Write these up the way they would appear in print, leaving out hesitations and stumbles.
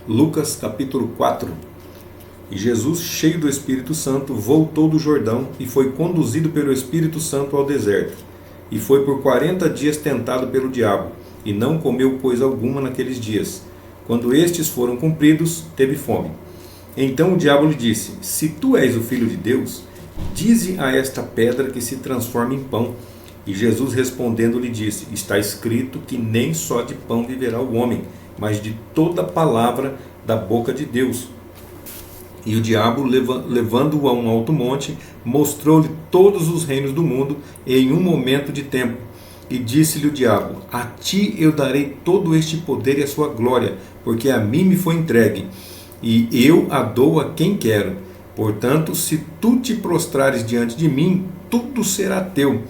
Lucas capítulo 4. E Jesus, cheio do Espírito Santo, voltou do Jordão e foi conduzido pelo Espírito Santo ao deserto. E foi por 40 dias tentado pelo diabo, e não comeu coisa alguma naqueles dias. Quando estes foram cumpridos, teve fome. Então o diabo lhe disse: Se tu és o Filho de Deus, dize a esta pedra que se transforme em pão. E Jesus respondendo lhe disse: Está escrito que nem só de pão viverá o homem, mas de toda palavra da boca de Deus. E o diabo, levando-o a um alto monte, mostrou-lhe todos os reinos do mundo em um momento de tempo. E disse-lhe o diabo: A ti eu darei todo este poder e a sua glória, porque a mim me foi entregue, e eu a dou a quem quero. Portanto, se tu te prostrares diante de mim, tudo será teu.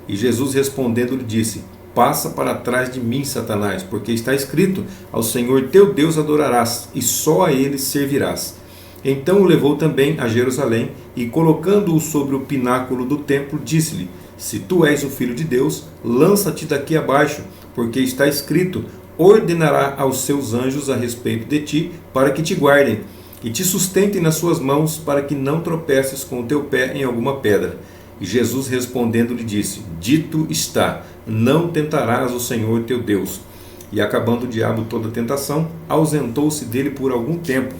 E Jesus respondendo lhe disse: Passa para trás de mim, Satanás, porque está escrito: Ao Senhor teu Deus adorarás, e só a ele servirás. Então o levou também a Jerusalém, e colocando-o sobre o pináculo do templo, disse-lhe: Se tu és o Filho de Deus, lança-te daqui abaixo, porque está escrito: Ordenará aos seus anjos a respeito de ti, para que te guardem, e te sustentem nas suas mãos, para que não tropeces com o teu pé em alguma pedra. E Jesus respondendo lhe disse: Dito está, não tentarás o Senhor teu Deus. E acabando o diabo toda a tentação, ausentou-se dele por algum tempo.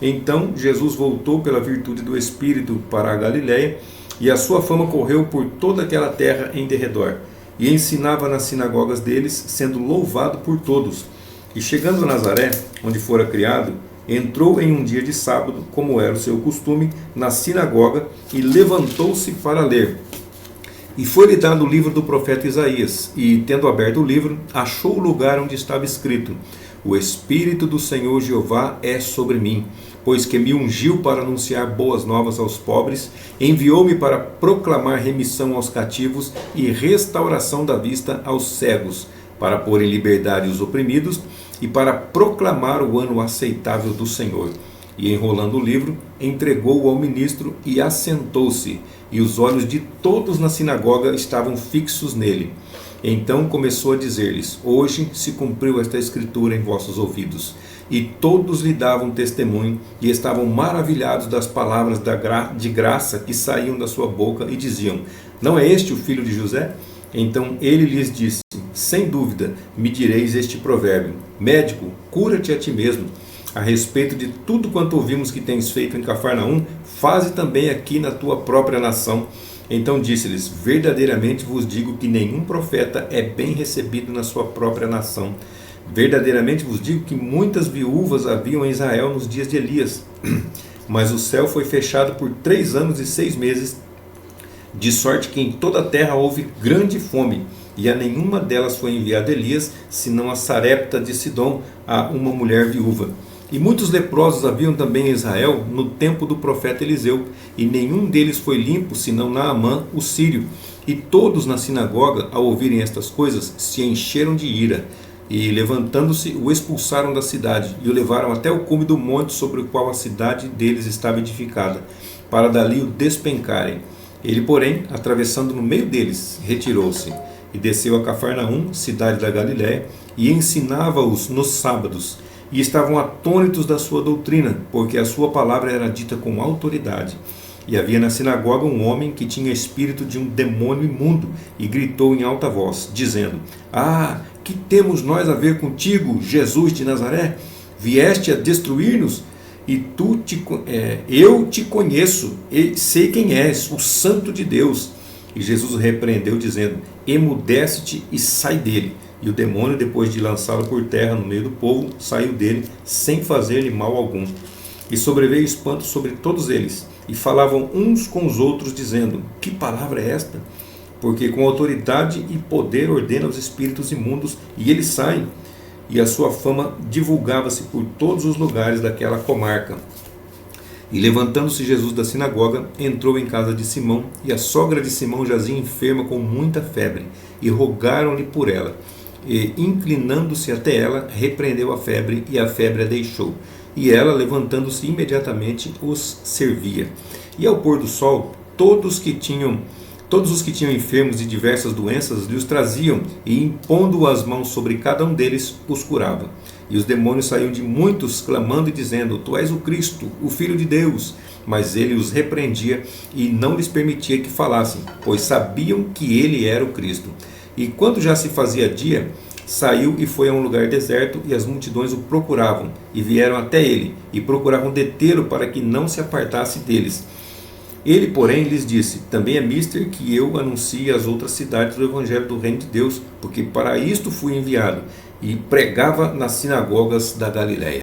Então Jesus voltou pela virtude do Espírito para a Galiléia, e a sua fama correu por toda aquela terra em derredor. E ensinava nas sinagogas deles, sendo louvado por todos. E chegando a Nazaré, onde fora criado, entrou em um dia de sábado, como era o seu costume, na sinagoga, e levantou-se para ler. E foi-lhe dado o livro do profeta Isaías, e, tendo aberto o livro, achou o lugar onde estava escrito: O Espírito do Senhor Jeová é sobre mim, pois que me ungiu para anunciar boas novas aos pobres, enviou-me para proclamar remissão aos cativos e restauração da vista aos cegos, para pôr em liberdade os oprimidos e para proclamar o ano aceitável do Senhor. E enrolando o livro, entregou-o ao ministro e assentou-se, e os olhos de todos na sinagoga estavam fixos nele. Então começou a dizer-lhes: Hoje se cumpriu esta escritura em vossos ouvidos. E todos lhe davam testemunho, e estavam maravilhados das palavras de graça que saíam da sua boca, e diziam: Não é este o filho de José? Então ele lhes disse: Sem dúvida me direis este provérbio: Médico, cura-te a ti mesmo. A respeito de tudo quanto ouvimos que tens feito em Cafarnaum, faze também aqui na tua própria nação. Então disse-lhes: Verdadeiramente vos digo que nenhum profeta é bem recebido na sua própria nação. Verdadeiramente vos digo que muitas viúvas haviam em Israel nos dias de Elias, mas o céu foi fechado por 3 anos e 6 meses, de sorte que em toda a terra houve grande fome, e a nenhuma delas foi enviado Elias, senão a Sarepta de Sidom, a uma mulher viúva. E muitos leprosos haviam também em Israel no tempo do profeta Eliseu, e nenhum deles foi limpo, senão Naamã, o sírio. E todos na sinagoga, ao ouvirem estas coisas, se encheram de ira, e levantando-se, o expulsaram da cidade, e o levaram até o cume do monte sobre o qual a cidade deles estava edificada, para dali o despencarem. Ele, porém, atravessando no meio deles, retirou-se, e desceu a Cafarnaum, cidade da Galiléia, e ensinava-os nos sábados. E estavam atônitos da sua doutrina, porque a sua palavra era dita com autoridade. E havia na sinagoga um homem que tinha espírito de um demônio imundo, e gritou em alta voz, dizendo: Ah, que temos nós a ver contigo, Jesus de Nazaré? Vieste a destruir-nos? E eu te conheço, e sei quem és, o Santo de Deus. E Jesus o repreendeu, dizendo: Emudece-te e sai dele. E o demônio, depois de lançá-lo por terra no meio do povo, saiu dele, sem fazer-lhe mal algum. E sobreveio espanto sobre todos eles, e falavam uns com os outros, dizendo: Que palavra é esta? Porque com autoridade e poder ordena os espíritos imundos, e eles saem. E a sua fama divulgava-se por todos os lugares daquela comarca. E levantando-se Jesus da sinagoga, entrou em casa de Simão, e a sogra de Simão jazia enferma com muita febre, e rogaram-lhe por ela. E, inclinando-se até ela, repreendeu a febre, e a febre a deixou. E ela, levantando-se imediatamente, os servia. E ao pôr do sol, todos os que tinham enfermos de diversas doenças lhes traziam, e impondo as mãos sobre cada um deles, os curava. E os demônios saíam de muitos, clamando e dizendo: Tu és o Cristo, o Filho de Deus. Mas ele os repreendia e não lhes permitia que falassem, pois sabiam que ele era o Cristo. E quando já se fazia dia, saiu e foi a um lugar deserto, e as multidões o procuravam, e vieram até ele, e procuravam detê-lo para que não se apartasse deles. Ele, porém, lhes disse: Também é mister que eu anuncie às outras cidades o evangelho do reino de Deus, porque para isto fui enviado. E pregava nas sinagogas da Galiléia.